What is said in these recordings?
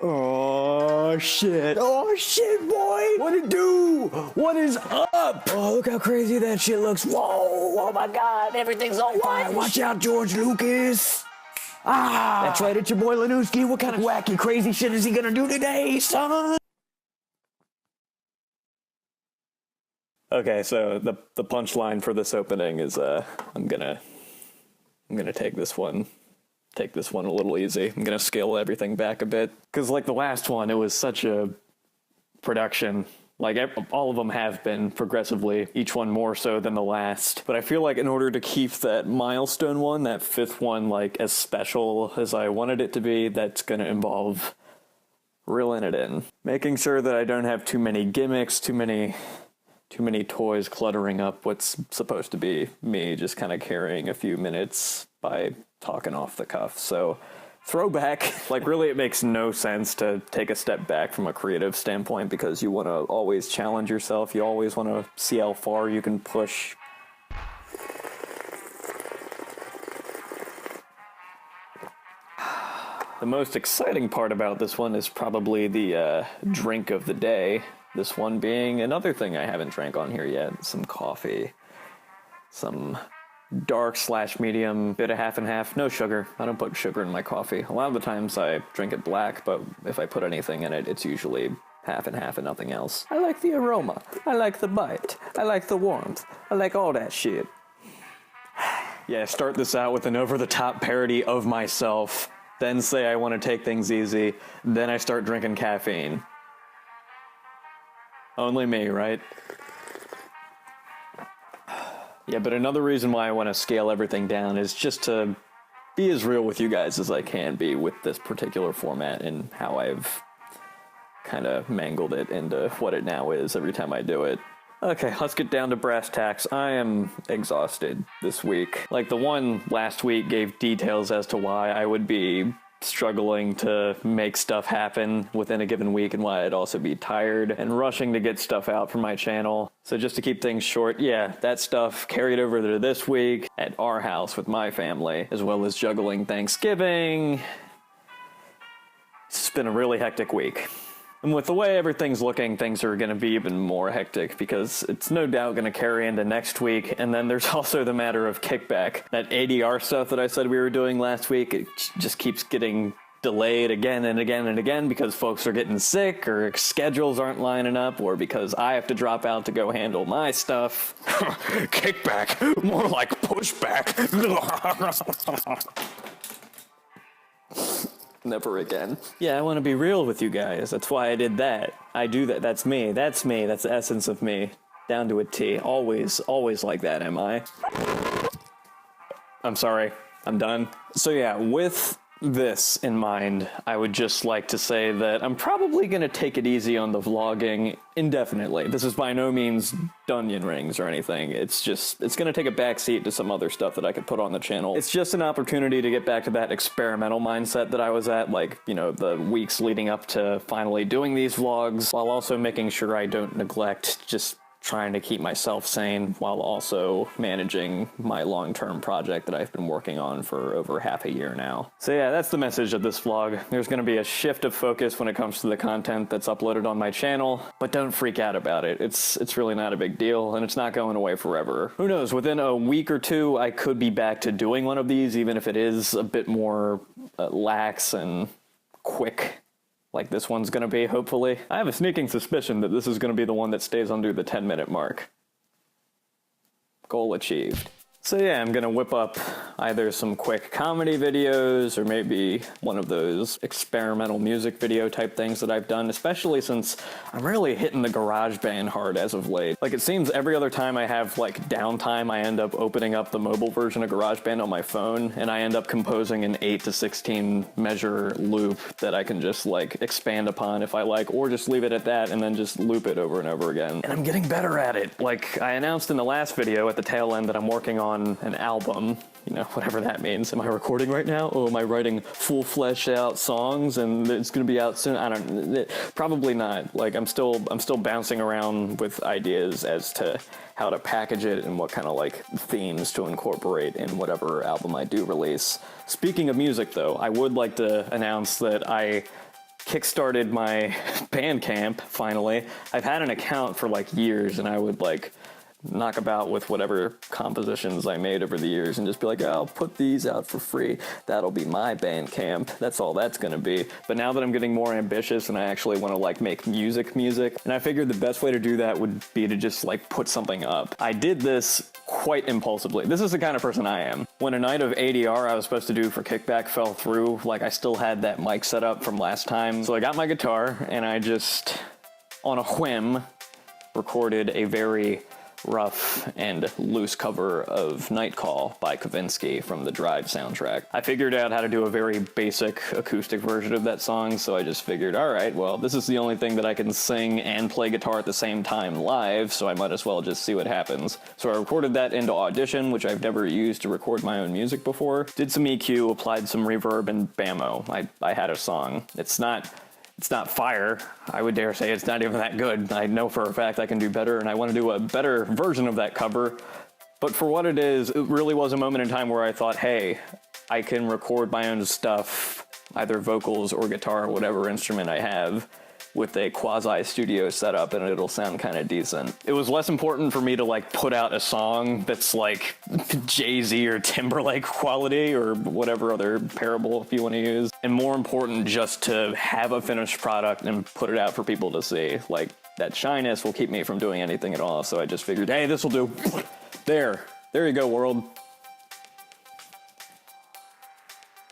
Oh shit. Oh shit, boy. What it do? What is up? Oh, look how crazy that shit looks. Whoa. Oh my god. Everything's on fire. Watch out, George Lucas. Ah. That's right. It's your boy Lanooski. What kind of wacky, crazy shit is he gonna do today, son? Okay, so the punchline for this opening is I'm gonna take this one a little easy. I'm gonna scale everything back a bit, because like the last one, it was such a production. Like all of them have been progressively, each one more so than the last. But I feel like in order to keep that milestone one, that fifth one, like as special as I wanted it to be, that's gonna involve reeling it in, making sure that I don't have too many gimmicks, too many toys cluttering up what's supposed to be me just kind of carrying a few minutes by talking off the cuff. So throwback, like really it makes no sense to take a step back from a creative standpoint, because you want to always challenge yourself. You always want to see how far you can push. The most exciting part about this one is probably the drink of the day. This one being another thing I haven't drank on here yet. Some coffee. Some dark/medium, bit of half and half. No sugar. I don't put sugar in my coffee. A lot of the times I drink it black, but if I put anything in it, it's usually half and half and nothing else. I like the aroma. I like the bite. I like the warmth. I like all that shit. Yeah, start this out with an over-the-top parody of myself, then say I want to take things easy, then I start drinking caffeine. Only me, right? Yeah, but another reason why I want to scale everything down is just to be as real with you guys as I can be with this particular format and how I've kind of mangled it into what it now is every time I do it. Okay, let's get down to brass tacks. I am exhausted this week. Like, the one last week gave details as to why I would be struggling to make stuff happen within a given week, and why I'd also be tired and rushing to get stuff out for my channel. So just to keep things short, yeah, that stuff carried over to this week at our house with my family, as well as juggling Thanksgiving. It's been a really hectic week. And with the way everything's looking, things are going to be even more hectic, because it's no doubt going to carry into next week. And then there's also the matter of KickBack. That ADR stuff that I said we were doing last week, it just keeps getting delayed again and again and again, because folks are getting sick, or schedules aren't lining up, or because I have to drop out to go handle my stuff. KickBack, more like pushback. Never again. Yeah, I want to be real with you guys. That's why I did that. I do that. That's me. That's me. That's the essence of me. Down to a T. Always like that, am I? I'm sorry. I'm done. So yeah, with this in mind, I would just like to say that I'm probably going to take it easy on the vlogging indefinitely. This is by no means onion rings or anything. It's going to take a backseat to some other stuff that I could put on the channel. It's just an opportunity to get back to that experimental mindset that I was at, like, you know, the weeks leading up to finally doing these vlogs, while also making sure I don't neglect just trying to keep myself sane while also managing my long-term project that I've been working on for over half a year now. So yeah, that's the message of this vlog. There's going to be a shift of focus when it comes to the content that's uploaded on my channel, but don't freak out about it. It's really not a big deal, and it's not going away forever. Who knows, within a week or two, I could be back to doing one of these, even if it is a bit more lax and quick, like this one's gonna be, hopefully. I have a sneaking suspicion that this is gonna be the one that stays under the 10-minute mark. Goal achieved. So yeah, I'm gonna whip up either some quick comedy videos, or maybe one of those experimental music video type things that I've done, especially since I'm really hitting the GarageBand hard as of late. Like, it seems every other time I have like downtime, I end up opening up the mobile version of GarageBand on my phone, and I end up composing an 8 to 16 measure loop that I can just like expand upon if I like, or just leave it at that and then just loop it over and over again. And I'm getting better at it. Like I announced in the last video at the tail end that I'm working on an album, you know, whatever that means. Am I recording right now? Oh, am I writing full fleshed out songs and it's gonna be out soon? I don't, probably not. Like I'm still bouncing around with ideas as to how to package it and what kind of like themes to incorporate in whatever album I do release. Speaking of music though, I would like to announce that I kickstarted my Bandcamp, finally. I've had an account for like years, and I would like knock about with whatever compositions I made over the years and just be like, oh, I'll put these out for free. That'll be my Bandcamp. That's all that's gonna be. But now that I'm getting more ambitious and I actually want to like make music, and I figured the best way to do that would be to just like put something up. I did this quite impulsively. This is the kind of person I am. When a night of ADR I was supposed to do for KickBack fell through, like I still had that mic set up from last time. So I got my guitar and I just, on a whim, recorded a very rough and loose cover of Nightcall by Kavinsky from the Drive soundtrack. I figured out how to do a very basic acoustic version of that song, so I just figured, all right, well, this is the only thing that I can sing and play guitar at the same time live, so I might as well just see what happens. So I recorded that into Audition, which I've never used to record my own music before, did some EQ, applied some reverb, and bammo, I had a song. It's not fire. I would dare say it's not even that good. I know for a fact I can do better, and I want to do a better version of that cover. But for what it is, it really was a moment in time where I thought, hey, I can record my own stuff, either vocals or guitar or whatever instrument I have, with a quasi-studio setup, and it'll sound kind of decent. It was less important for me to like put out a song that's like Jay-Z or Timberlake quality or whatever other parable if you want to use, and more important just to have a finished product and put it out for people to see. Like, that shyness will keep me from doing anything at all, so I just figured, hey, this will do. There you go, world.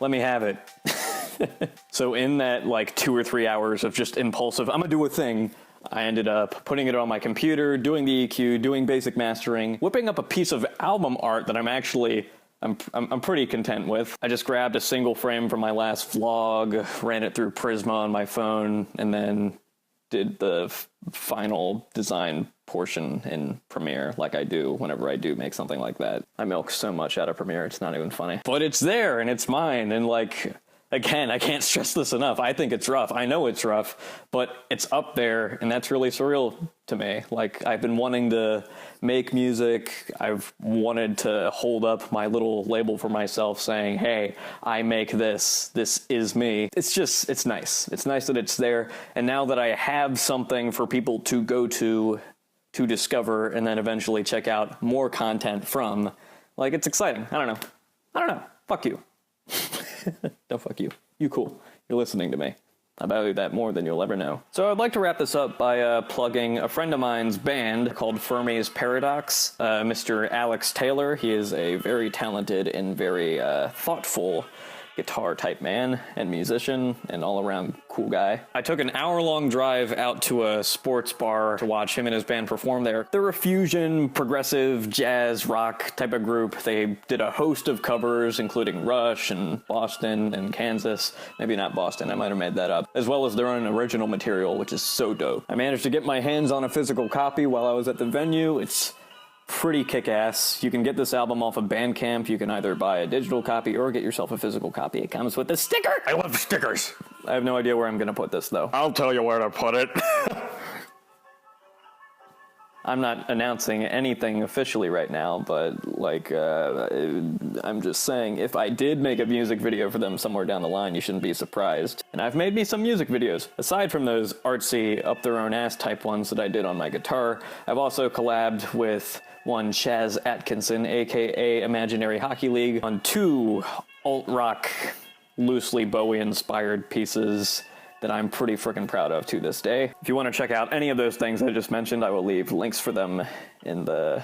Let me have it. So in that like 2 or 3 hours of just impulsive, I'm gonna do a thing, I ended up putting it on my computer, doing the EQ, doing basic mastering, whipping up a piece of album art that I'm pretty content with. I just grabbed a single frame from my last vlog, ran it through Prisma on my phone, and then did the final design portion in Premiere, like I do whenever I do make something like that. I milk so much out of Premiere, it's not even funny. But it's there, and it's mine, and like, again, I can't stress this enough. I think it's rough. I know it's rough, but it's up there, and that's really surreal to me. Like, I've been wanting to make music. I've wanted to hold up my little label for myself saying, hey, I make this. This is me. It's nice. It's nice that it's there. And now that I have something for people to go to discover, and then eventually check out more content from, like, it's exciting. I don't know. Fuck you. No, fuck you. You cool. You're listening to me. I value that more than you'll ever know. So I'd like to wrap this up by plugging a friend of mine's band called Fermi's Paradox, Mr. Alex Taylor. He is a very talented and very thoughtful guitar type man and musician and all around cool guy. I took an hour-long drive out to a sports bar to watch him and his band perform there. They're a fusion, progressive, jazz, rock type of group. They did a host of covers, including Rush and Boston and Kansas. Maybe not Boston, I might have made that up. As well as their own original material, which is so dope. I managed to get my hands on a physical copy while I was at the venue. It's pretty kick-ass. You can get this album off of Bandcamp. You can either buy a digital copy or get yourself a physical copy. It comes with a sticker. I love stickers. I have no idea where I'm going to put this, though. I'll tell you where to put it. I'm not announcing anything officially right now, but, like, I'm just saying, if I did make a music video for them somewhere down the line, you shouldn't be surprised. And I've made me some music videos. Aside from those artsy, up-their-own-ass type ones that I did on my guitar, I've also collabed with one Chaz Atkinson, aka Imaginary Hockey League, on 2 alt-rock, loosely Bowie-inspired pieces that I'm pretty freaking proud of to this day. If you want to check out any of those things I just mentioned, I will leave links for them in the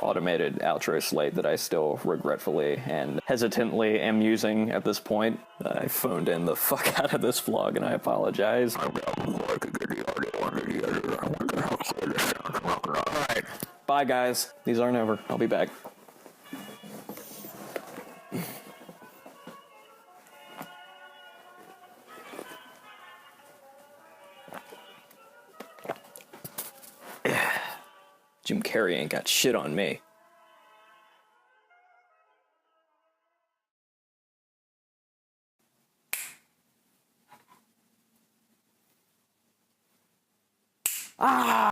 automated outro slate that I still regretfully and hesitantly am using at this point. I phoned in the fuck out of this vlog, and I apologize. Alright, bye guys. These aren't over. I'll be back. Jim Carrey ain't got shit on me.